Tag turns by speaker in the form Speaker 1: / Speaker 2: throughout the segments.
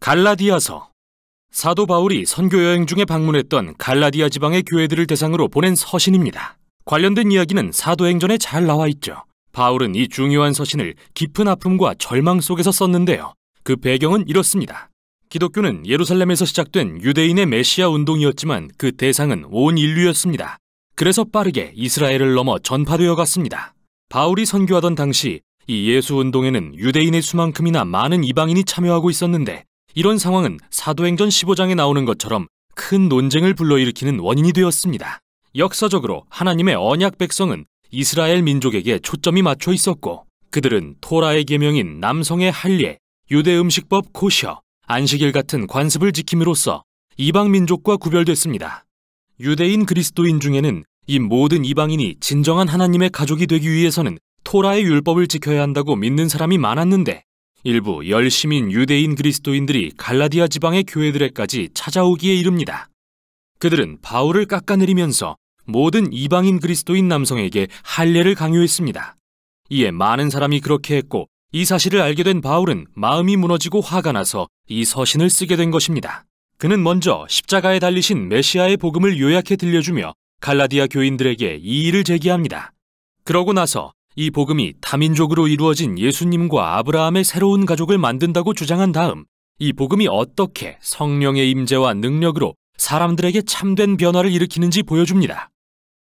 Speaker 1: 갈라디아서. 사도 바울이 선교 여행 중에 방문했던 갈라디아 지방의 교회들을 대상으로 보낸 서신입니다. 관련된 이야기는 사도행전에 잘 나와 있죠. 바울은 이 중요한 서신을 깊은 아픔과 절망 속에서 썼는데요. 그 배경은 이렇습니다. 기독교는 예루살렘에서 시작된 유대인의 메시아 운동이었지만 그 대상은 온 인류였습니다. 그래서 빠르게 이스라엘을 넘어 전파되어 갔습니다. 바울이 선교하던 당시 이 예수 운동에는 유대인의 수만큼이나 많은 이방인이 참여하고 있었는데, 이런 상황은 사도행전 15장에 나오는 것처럼 큰 논쟁을 불러일으키는 원인이 되었습니다. 역사적으로 하나님의 언약 백성은 이스라엘 민족에게 초점이 맞춰 있었고, 그들은 토라의 계명인 남성의 할례, 유대 음식법 코셔, 안식일 같은 관습을 지킴으로써 이방 민족과 구별됐습니다. 유대인 그리스도인 중에는 이 모든 이방인이 진정한 하나님의 가족이 되기 위해서는 토라의 율법을 지켜야 한다고 믿는 사람이 많았는데, 일부 열심인 유대인 그리스도인들이 갈라디아 지방의 교회들에까지 찾아오기에 이릅니다. 그들은 바울을 깎아내리면서 모든 이방인 그리스도인 남성에게 할례를 강요했습니다. 이에 많은 사람이 그렇게 했고, 이 사실을 알게 된 바울은 마음이 무너지고 화가 나서 이 서신을 쓰게 된 것입니다. 그는 먼저 십자가에 달리신 메시아의 복음을 요약해 들려주며 갈라디아 교인들에게 이의를 제기합니다. 그러고 나서 이 복음이 다민족으로 이루어진 예수님과 아브라함의 새로운 가족을 만든다고 주장한 다음, 이 복음이 어떻게 성령의 임재와 능력으로 사람들에게 참된 변화를 일으키는지 보여줍니다.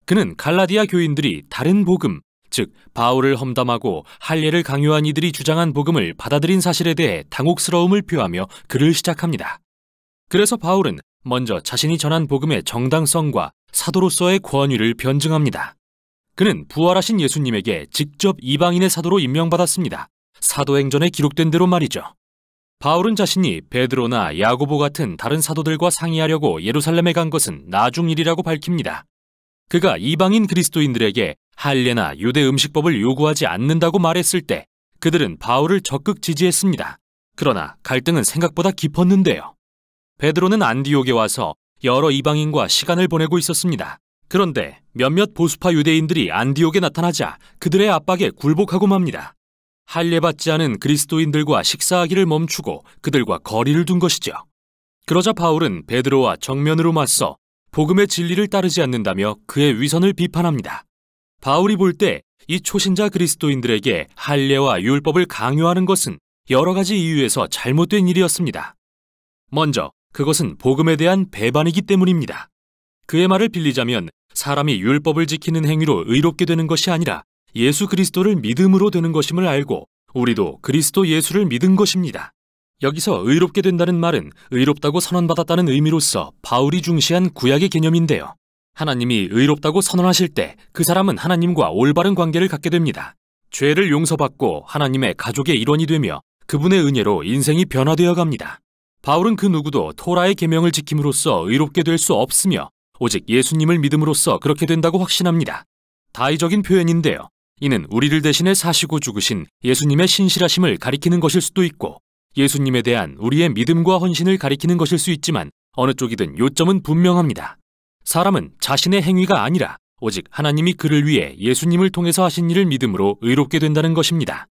Speaker 1: 그는 갈라디아 교인들이 다른 복음, 즉 바울을 험담하고 할례를 강요한 이들이 주장한 복음을 받아들인 사실에 대해 당혹스러움을 표하며 글을 시작합니다. 그래서 바울은 먼저 자신이 전한 복음의 정당성과 사도로서의 권위를 변증합니다. 그는 부활하신 예수님에게 직접 이방인의 사도로 임명받았습니다. 사도행전에 기록된 대로 말이죠. 바울은 자신이 베드로나 야고보 같은 다른 사도들과 상의하려고 예루살렘에 간 것은 나중 일이라고 밝힙니다. 그가 이방인 그리스도인들에게 할례나 유대 음식법을 요구하지 않는다고 말했을 때 그들은 바울을 적극 지지했습니다. 그러나 갈등은 생각보다 깊었는데요. 베드로는 안디옥에 와서 여러 이방인과 시간을 보내고 있었습니다. 그런데 몇몇 보수파 유대인들이 안디옥에 나타나자 그들의 압박에 굴복하고 맙니다. 할례받지 않은 그리스도인들과 식사하기를 멈추고 그들과 거리를 둔 것이죠. 그러자 바울은 베드로와 정면으로 맞서 복음의 진리를 따르지 않는다며 그의 위선을 비판합니다. 바울이 볼 때 이 초신자 그리스도인들에게 할례와 율법을 강요하는 것은 여러 가지 이유에서 잘못된 일이었습니다. 먼저 그것은 복음에 대한 배반이기 때문입니다. 그의 말을 빌리자면 사람이 율법을 지키는 행위로 의롭게 되는 것이 아니라 예수 그리스도를 믿음으로 되는 것임을 알고 우리도 그리스도 예수를 믿은 것입니다. 여기서 의롭게 된다는 말은 의롭다고 선언받았다는 의미로서 바울이 중시한 구약의 개념인데요. 하나님이 의롭다고 선언하실 때 그 사람은 하나님과 올바른 관계를 갖게 됩니다. 죄를 용서받고 하나님의 가족의 일원이 되며 그분의 은혜로 인생이 변화되어 갑니다. 바울은 그 누구도 토라의 계명을 지킴으로써 의롭게 될 수 없으며 오직 예수님을 믿음으로써 그렇게 된다고 확신합니다. 다의적인 표현인데요. 이는 우리를 대신해 사시고 죽으신 예수님의 신실하심을 가리키는 것일 수도 있고 예수님에 대한 우리의 믿음과 헌신을 가리키는 것일 수 있지만 어느 쪽이든 요점은 분명합니다. 사람은 자신의 행위가 아니라 오직 하나님이 그를 위해 예수님을 통해서 하신 일을 믿음으로 의롭게 된다는 것입니다.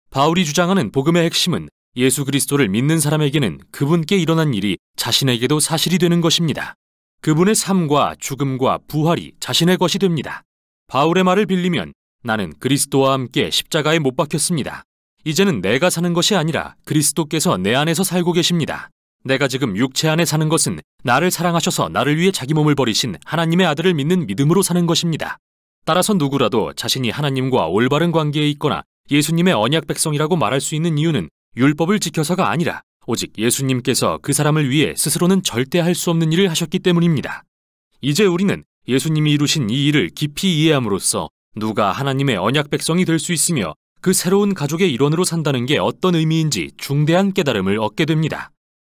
Speaker 1: 바울이 주장하는 복음의 핵심은 예수 그리스도를 믿는 사람에게는 그분께 일어난 일이 자신에게도 사실이 되는 것입니다. 그분의 삶과 죽음과 부활이 자신의 것이 됩니다. 바울의 말을 빌리면 나는 그리스도와 함께 십자가에 못 박혔습니다. 이제는 내가 사는 것이 아니라 그리스도께서 내 안에서 살고 계십니다. 내가 지금 육체 안에 사는 것은 나를 사랑하셔서 나를 위해 자기 몸을 버리신 하나님의 아들을 믿는 믿음으로 사는 것입니다. 따라서 누구라도 자신이 하나님과 올바른 관계에 있거나 예수님의 언약 백성이라고 말할 수 있는 이유는 율법을 지켜서가 아니라 오직 예수님께서 그 사람을 위해 스스로는 절대 할 수 없는 일을 하셨기 때문입니다. 이제 우리는 예수님이 이루신 이 일을 깊이 이해함으로써 누가 하나님의 언약 백성이 될 수 있으며 그 새로운 가족의 일원으로 산다는 게 어떤 의미인지 중대한 깨달음을 얻게 됩니다.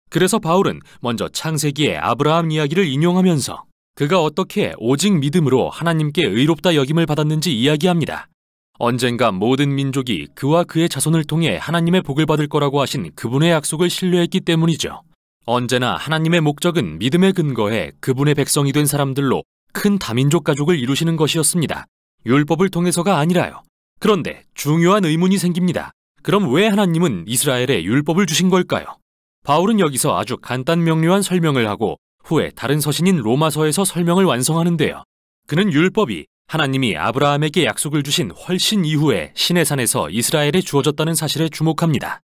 Speaker 1: 그래서 바울은 먼저 창세기의 아브라함 이야기를 인용하면서 그가 어떻게 오직 믿음으로 하나님께 의롭다 여김을 받았는지 이야기합니다. 언젠가 모든 민족이 그와 그의 자손을 통해 하나님의 복을 받을 거라고 하신 그분의 약속을 신뢰했기 때문이죠. 언제나 하나님의 목적은 믿음에 근거해 그분의 백성이 된 사람들로 큰 다민족 가족을 이루시는 것이었습니다. 율법을 통해서가 아니라요. 그런데 중요한 의문이 생깁니다. 그럼 왜 하나님은 이스라엘에 율법을 주신 걸까요? 바울은 여기서 아주 간단 명료한 설명을 하고 후에 다른 서신인 로마서에서 설명을 완성하는데요. 그는 율법이 하나님이 아브라함에게 약속을 주신 훨씬 이후에 시내산에서 이스라엘에 주어졌다는 사실에 주목합니다.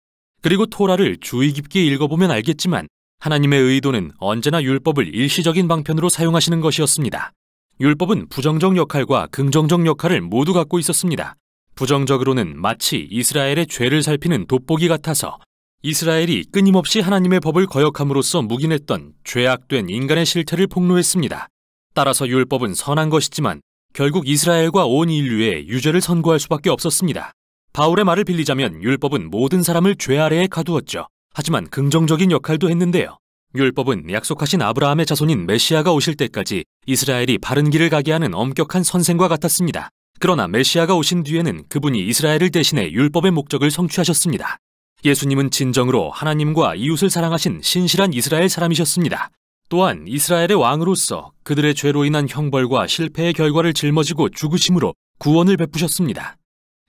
Speaker 1: 그리고 토라를 주의 깊게 읽어보면 알겠지만 하나님의 의도는 언제나 율법을 일시적인 방편으로 사용하시는 것이었습니다. 율법은 부정적 역할과 긍정적 역할을 모두 갖고 있었습니다. 부정적으로는 마치 이스라엘의 죄를 살피는 돋보기 같아서 이스라엘이 끊임없이 하나님의 법을 거역함으로써 묵인했던 죄악된 인간의 실태를 폭로했습니다. 따라서 율법은 선한 것이지만 결국 이스라엘과 온 인류에 유죄를 선고할 수밖에 없었습니다. 바울의 말을 빌리자면 율법은 모든 사람을 죄 아래에 가두었죠. 하지만 긍정적인 역할도 했는데요. 율법은 약속하신 아브라함의 자손인 메시아가 오실 때까지 이스라엘이 바른 길을 가게 하는 엄격한 선생과 같았습니다. 그러나 메시아가 오신 뒤에는 그분이 이스라엘을 대신해 율법의 목적을 성취하셨습니다. 예수님은 진정으로 하나님과 이웃을 사랑하신 신실한 이스라엘 사람이셨습니다. 또한 이스라엘의 왕으로서 그들의 죄로 인한 형벌과 실패의 결과를 짊어지고 죽으심으로 구원을 베푸셨습니다.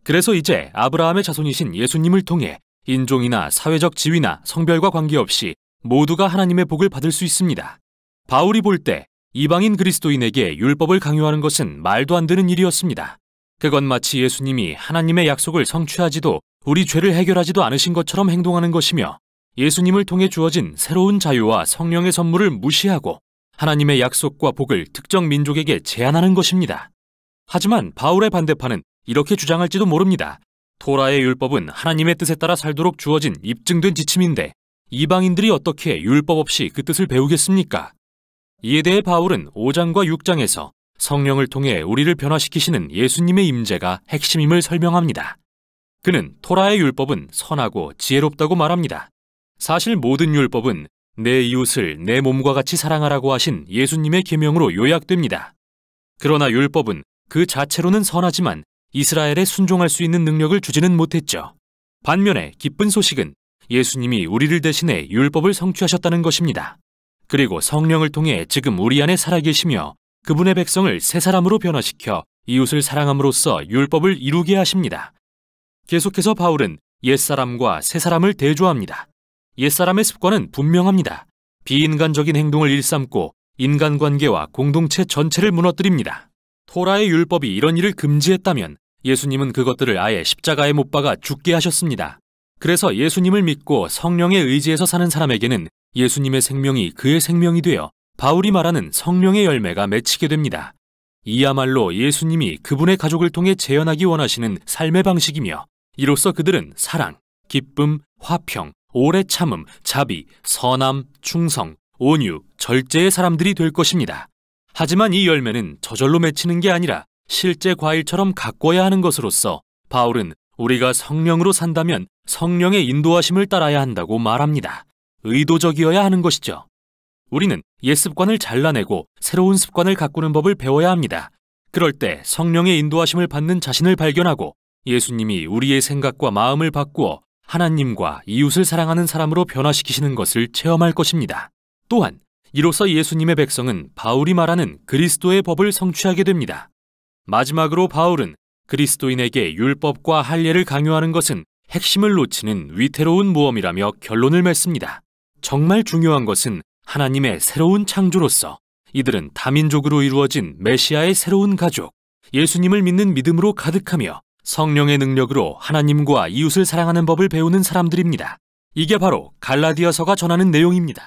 Speaker 1: 그래서 이제 아브라함의 자손이신 예수님을 통해 인종이나 사회적 지위나 성별과 관계없이 모두가 하나님의 복을 받을 수 있습니다. 바울이 볼 때 이방인 그리스도인에게 율법을 강요하는 것은 말도 안 되는 일이었습니다. 그건 마치 예수님이 하나님의 약속을 성취하지도 우리 죄를 해결하지도 않으신 것처럼 행동하는 것이며 예수님을 통해 주어진 새로운 자유와 성령의 선물을 무시하고 하나님의 약속과 복을 특정 민족에게 제한하는 것입니다. 하지만 바울의 반대파는 이렇게 주장할지도 모릅니다. 토라의 율법은 하나님의 뜻에 따라 살도록 주어진 입증된 지침인데 이방인들이 어떻게 율법 없이 그 뜻을 배우겠습니까? 이에 대해 바울은 5장과 6장에서 성령을 통해 우리를 변화시키시는 예수님의 임재가 핵심임을 설명합니다. 그는 토라의 율법은 선하고 지혜롭다고 말합니다. 사실 모든 율법은 내 이웃을 내 몸과 같이 사랑하라고 하신 예수님의 계명으로 요약됩니다. 그러나 율법은 그 자체로는 선하지만 이스라엘에 순종할 수 있는 능력을 주지는 못했죠. 반면에 기쁜 소식은 예수님이 우리를 대신해 율법을 성취하셨다는 것입니다. 그리고 성령을 통해 지금 우리 안에 살아계시며 그분의 백성을 새 사람으로 변화시켜 이웃을 사랑함으로써 율법을 이루게 하십니다. 계속해서 바울은 옛사람과 새사람을 대조합니다. 옛사람의 습관은 분명합니다. 비인간적인 행동을 일삼고 인간관계와 공동체 전체를 무너뜨립니다. 토라의 율법이 이런 일을 금지했다면 예수님은 그것들을 아예 십자가에 못 박아 죽게 하셨습니다. 그래서 예수님을 믿고 성령의 의지에서 사는 사람에게는 예수님의 생명이 그의 생명이 되어 바울이 말하는 성령의 열매가 맺히게 됩니다. 이야말로 예수님이 그분의 가족을 통해 재현하기 원하시는 삶의 방식이며 이로써 그들은 사랑, 기쁨, 화평, 오래 참음, 자비, 선함, 충성, 온유, 절제의 사람들이 될 것입니다. 하지만 이 열매는 저절로 맺히는 게 아니라 실제 과일처럼 가꿔야 하는 것으로서 바울은 우리가 성령으로 산다면 성령의 인도하심을 따라야 한다고 말합니다. 의도적이어야 하는 것이죠. 우리는 옛 습관을 잘라내고 새로운 습관을 가꾸는 법을 배워야 합니다. 그럴 때 성령의 인도하심을 받는 자신을 발견하고 예수님이 우리의 생각과 마음을 바꾸어 하나님과 이웃을 사랑하는 사람으로 변화시키시는 것을 체험할 것입니다. 또한 이로써 예수님의 백성은 바울이 말하는 그리스도의 법을 성취하게 됩니다. 마지막으로 바울은 그리스도인에게 율법과 할례를 강요하는 것은 핵심을 놓치는 위태로운 모험이라며 결론을 맺습니다. 정말 중요한 것은 하나님의 새로운 창조로서 이들은 다민족으로 이루어진 메시아의 새로운 가족, 예수님을 믿는 믿음으로 가득하며 성령의 능력으로 하나님과 이웃을 사랑하는 법을 배우는 사람들입니다. 이게 바로 갈라디아서가 전하는 내용입니다.